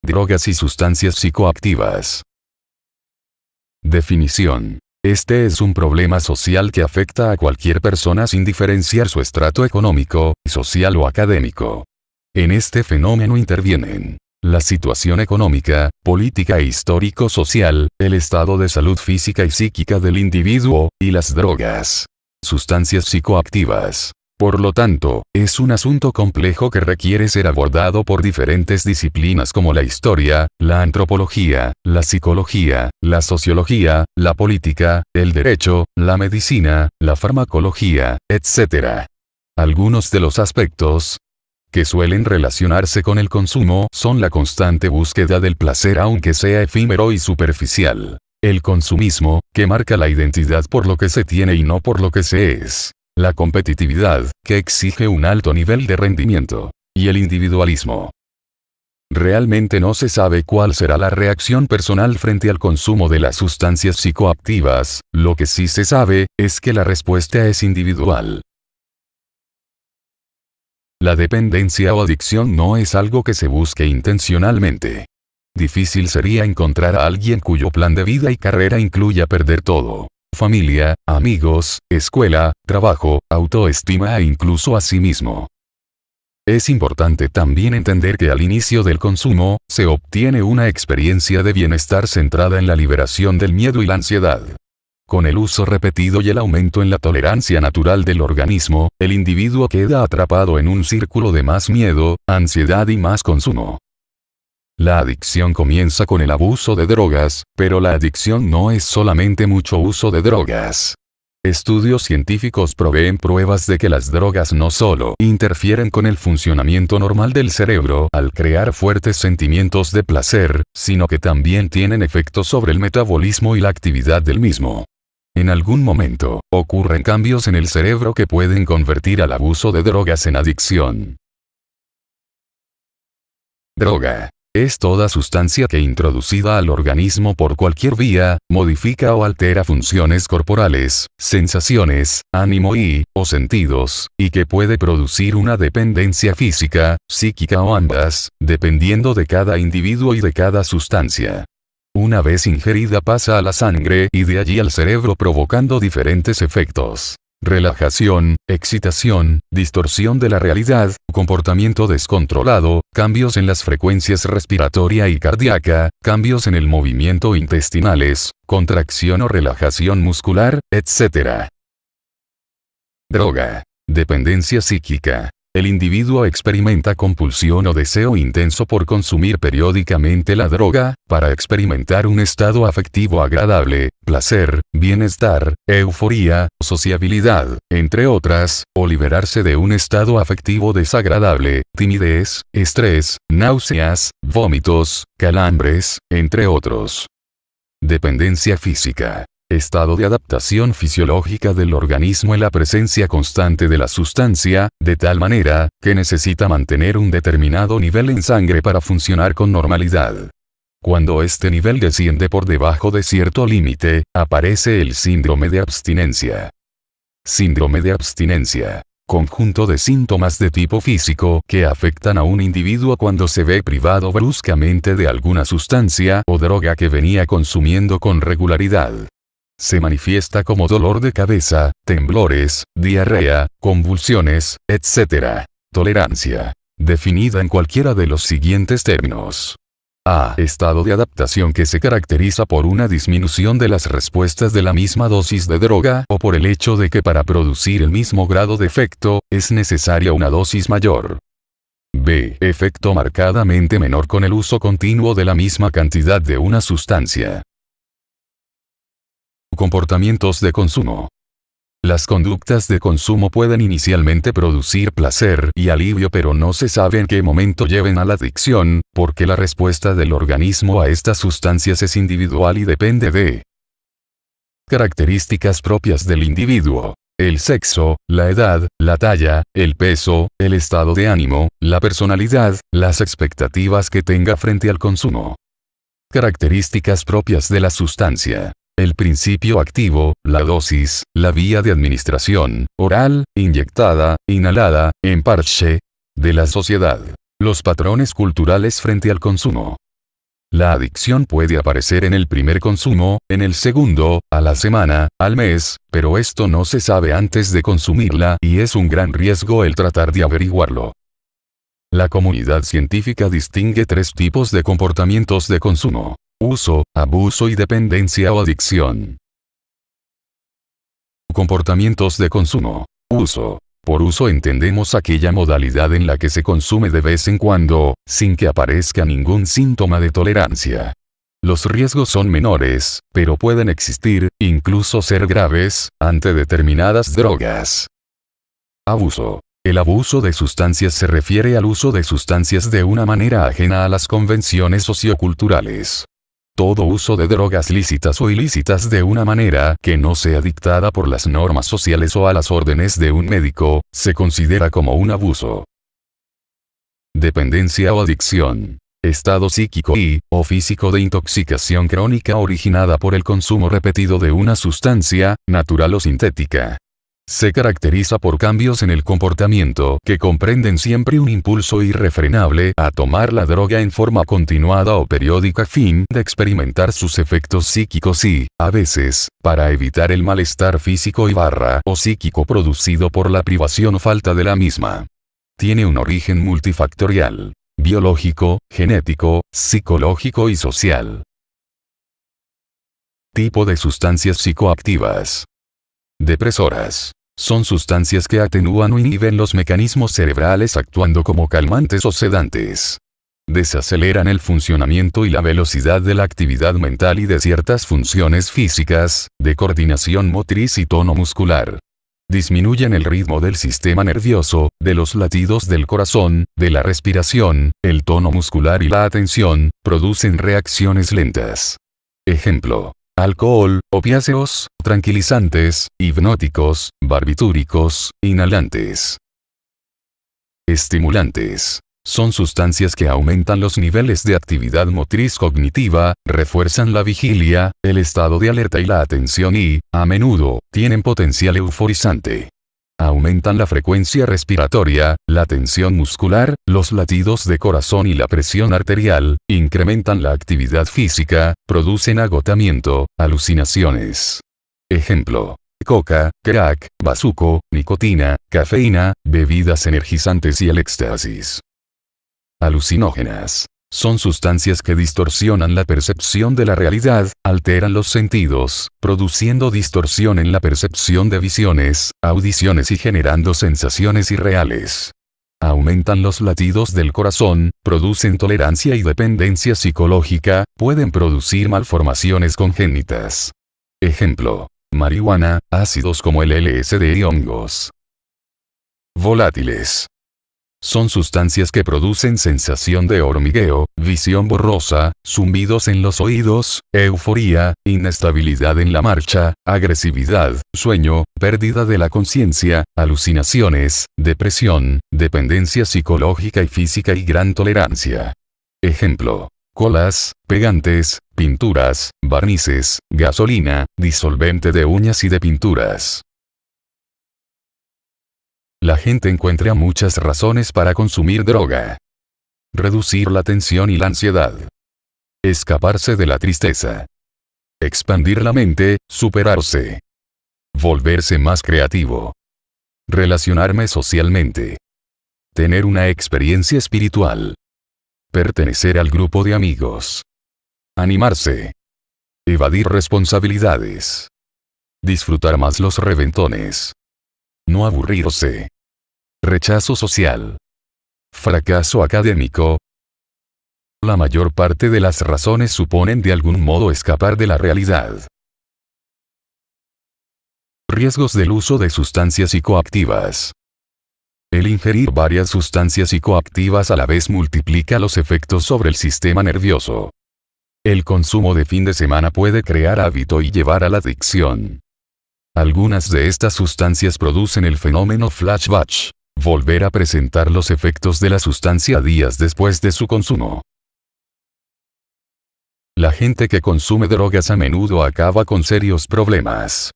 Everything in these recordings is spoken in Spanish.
Drogas y sustancias psicoactivas. Definición. Este es un problema social que afecta a cualquier persona sin diferenciar su estrato económico, social o académico. En este fenómeno intervienen la situación económica, política e histórico-social, el estado de salud física y psíquica del individuo, y las drogas. Sustancias psicoactivas. Por lo tanto, es un asunto complejo que requiere ser abordado por diferentes disciplinas como la historia, la antropología, la psicología, la sociología, la política, el derecho, la medicina, la farmacología, etc. Algunos de los aspectos que suelen relacionarse con el consumo son la constante búsqueda del placer aunque sea efímero y superficial. El consumismo, que marca la identidad por lo que se tiene y no por lo que se es. La competitividad, que exige un alto nivel de rendimiento. Y el individualismo. Realmente no se sabe cuál será la reacción personal frente al consumo de las sustancias psicoactivas, lo que sí se sabe, es que la respuesta es individual. La dependencia o adicción no es algo que se busque intencionalmente. Difícil sería encontrar a alguien cuyo plan de vida y carrera incluya perder todo. Familia, amigos, escuela, trabajo, autoestima e incluso a sí mismo. Es importante también entender que al inicio del consumo, se obtiene una experiencia de bienestar centrada en la liberación del miedo y la ansiedad. Con el uso repetido y el aumento en la tolerancia natural del organismo, el individuo queda atrapado en un círculo de más miedo, ansiedad y más consumo. La adicción comienza con el abuso de drogas, pero la adicción no es solamente mucho uso de drogas. Estudios científicos proveen pruebas de que las drogas no solo interfieren con el funcionamiento normal del cerebro al crear fuertes sentimientos de placer, sino que también tienen efectos sobre el metabolismo y la actividad del mismo. En algún momento, ocurren cambios en el cerebro que pueden convertir al abuso de drogas en adicción. Droga. Es toda sustancia que introducida al organismo por cualquier vía, modifica o altera funciones corporales, sensaciones, ánimo o sentidos, y que puede producir una dependencia física, psíquica o ambas, dependiendo de cada individuo y de cada sustancia. Una vez ingerida pasa a la sangre y de allí al cerebro provocando diferentes efectos. Relajación, excitación, distorsión de la realidad, comportamiento descontrolado, cambios en las frecuencias respiratoria y cardíaca, cambios en el movimiento intestinales, contracción o relajación muscular, etc. Droga. Dependencia psíquica. El individuo experimenta compulsión o deseo intenso por consumir periódicamente la droga, para experimentar un estado afectivo agradable, placer, bienestar, euforía, sociabilidad, entre otras, o liberarse de un estado afectivo desagradable, timidez, estrés, náuseas, vómitos, calambres, entre otros. Dependencia física. Estado de adaptación fisiológica del organismo en la presencia constante de la sustancia, de tal manera, que necesita mantener un determinado nivel en sangre para funcionar con normalidad. Cuando este nivel desciende por debajo de cierto límite, aparece el síndrome de abstinencia. Síndrome de abstinencia. Conjunto de síntomas de tipo físico que afectan a un individuo cuando se ve privado bruscamente de alguna sustancia o droga que venía consumiendo con regularidad. Se manifiesta como dolor de cabeza, temblores, diarrea, convulsiones, etc. Tolerancia. Definida en cualquiera de los siguientes términos. A. Estado de adaptación que se caracteriza por una disminución de las respuestas de la misma dosis de droga o por el hecho de que para producir el mismo grado de efecto, es necesaria una dosis mayor. B. Efecto marcadamente menor con el uso continuo de la misma cantidad de una sustancia. Comportamientos de consumo. Las conductas de consumo pueden inicialmente producir placer y alivio, pero no se sabe en qué momento lleven a la adicción, porque la respuesta del organismo a estas sustancias es individual y depende de características propias del individuo. El sexo, la edad, la talla, el peso, el estado de ánimo, la personalidad, las expectativas que tenga frente al consumo. Características propias de la sustancia. El principio activo, la dosis, la vía de administración, oral, inyectada, inhalada, en parche, de la sociedad. Los patrones culturales frente al consumo. La adicción puede aparecer en el primer consumo, en el segundo, a la semana, al mes, pero esto no se sabe antes de consumirla y es un gran riesgo el tratar de averiguarlo. La comunidad científica distingue 3 tipos de comportamientos de consumo: uso, abuso y dependencia o adicción. Comportamientos de consumo. Uso. Por uso entendemos aquella modalidad en la que se consume de vez en cuando, sin que aparezca ningún síntoma de tolerancia. Los riesgos son menores, pero pueden existir, incluso ser graves, ante determinadas drogas. Abuso. El abuso de sustancias se refiere al uso de sustancias de una manera ajena a las convenciones socioculturales. Todo uso de drogas lícitas o ilícitas de una manera que no sea dictada por las normas sociales o a las órdenes de un médico, se considera como un abuso. Dependencia o adicción. Estado psíquico o físico de intoxicación crónica originada por el consumo repetido de una sustancia, natural o sintética. Se caracteriza por cambios en el comportamiento que comprenden siempre un impulso irrefrenable a tomar la droga en forma continuada o periódica a fin de experimentar sus efectos psíquicos y, a veces, para evitar el malestar físico o psíquico producido por la privación o falta de la misma. Tiene un origen multifactorial: biológico, genético, psicológico y social. Tipo de sustancias psicoactivas. Depresoras. Son sustancias que atenúan o inhiben los mecanismos cerebrales actuando como calmantes o sedantes. Desaceleran el funcionamiento y la velocidad de la actividad mental y de ciertas funciones físicas, de coordinación motriz y tono muscular. Disminuyen el ritmo del sistema nervioso, de los latidos del corazón, de la respiración, el tono muscular y la atención, producen reacciones lentas. Ejemplo: alcohol, opiáceos, tranquilizantes, hipnóticos, barbitúricos, inhalantes. Estimulantes. Son sustancias que aumentan los niveles de actividad motriz cognitiva, refuerzan la vigilia, el estado de alerta y la atención y, a menudo, tienen potencial euforizante. Aumentan la frecuencia respiratoria, la tensión muscular, los latidos de corazón y la presión arterial, incrementan la actividad física, producen agotamiento, alucinaciones. Ejemplo: coca, crack, bazuco, nicotina, cafeína, bebidas energizantes y el éxtasis. Alucinógenas. Son sustancias que distorsionan la percepción de la realidad, alteran los sentidos, produciendo distorsión en la percepción de visiones, audiciones y generando sensaciones irreales. Aumentan los latidos del corazón, producen tolerancia y dependencia psicológica, pueden producir malformaciones congénitas. Ejemplo: marihuana, ácidos como el LSD y hongos. Volátiles. Son sustancias que producen sensación de hormigueo, visión borrosa, zumbidos en los oídos, euforía, inestabilidad en la marcha, agresividad, sueño, pérdida de la conciencia, alucinaciones, depresión, dependencia psicológica y física y gran tolerancia. Ejemplo: colas, pegantes, pinturas, barnices, gasolina, disolvente de uñas y de pinturas. La gente encuentra muchas razones para consumir droga. Reducir la tensión y la ansiedad. Escaparse de la tristeza. Expandir la mente, superarse. Volverse más creativo. Relacionarme socialmente. Tener una experiencia espiritual. Pertenecer al grupo de amigos. Animarse. Evadir responsabilidades. Disfrutar más los reventones. No aburrirse. Rechazo social. Fracaso académico. La mayor parte de las razones suponen de algún modo escapar de la realidad. Riesgos del uso de sustancias psicoactivas. El ingerir varias sustancias psicoactivas a la vez multiplica los efectos sobre el sistema nervioso. El consumo de fin de semana puede crear hábito y llevar a la adicción. Algunas de estas sustancias producen el fenómeno flashback, volver a presentar los efectos de la sustancia días después de su consumo. La gente que consume drogas a menudo acaba con serios problemas.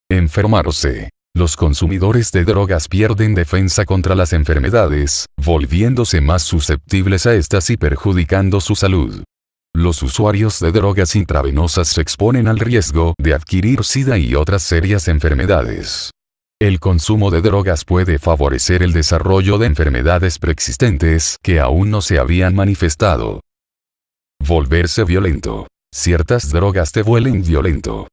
Enfermarse. Los consumidores de drogas pierden defensa contra las enfermedades, volviéndose más susceptibles a estas y perjudicando su salud. Los usuarios de drogas intravenosas se exponen al riesgo de adquirir SIDA y otras serias enfermedades. El consumo de drogas puede favorecer el desarrollo de enfermedades preexistentes que aún no se habían manifestado. Volverse violento. Ciertas drogas te vuelven violento.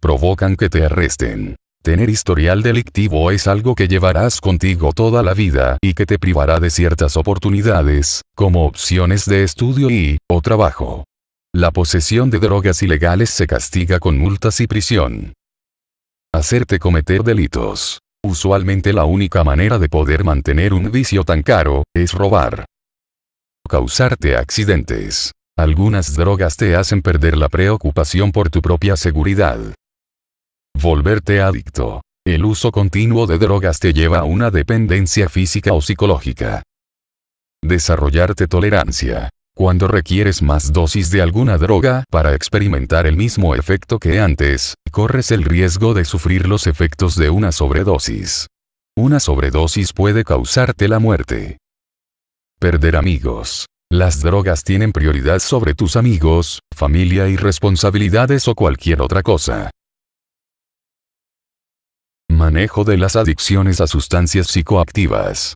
Provocan que te arresten. Tener historial delictivo es algo que llevarás contigo toda la vida y que te privará de ciertas oportunidades, como opciones de estudio o trabajo. La posesión de drogas ilegales se castiga con multas y prisión. Hacerte cometer delitos. Usualmente la única manera de poder mantener un vicio tan caro es robar. Causarte accidentes. Algunas drogas te hacen perder la preocupación por tu propia seguridad. Volverte adicto. El uso continuo de drogas te lleva a una dependencia física o psicológica. Desarrollarte tolerancia. Cuando requieres más dosis de alguna droga para experimentar el mismo efecto que antes, corres el riesgo de sufrir los efectos de una sobredosis. Una sobredosis puede causarte la muerte. Perder amigos. Las drogas tienen prioridad sobre tus amigos, familia y responsabilidades o cualquier otra cosa. Manejo de las adicciones a sustancias psicoactivas.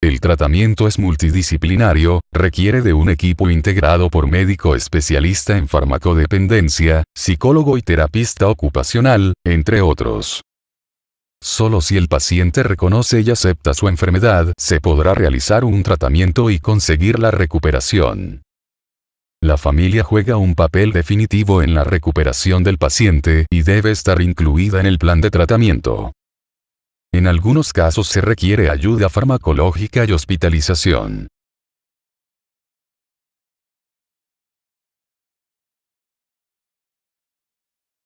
El tratamiento es multidisciplinario, requiere de un equipo integrado por médico especialista en farmacodependencia, psicólogo y terapista ocupacional, entre otros. Solo si el paciente reconoce y acepta su enfermedad, se podrá realizar un tratamiento y conseguir la recuperación. La familia juega un papel definitivo en la recuperación del paciente y debe estar incluida en el plan de tratamiento. En algunos casos se requiere ayuda farmacológica y hospitalización.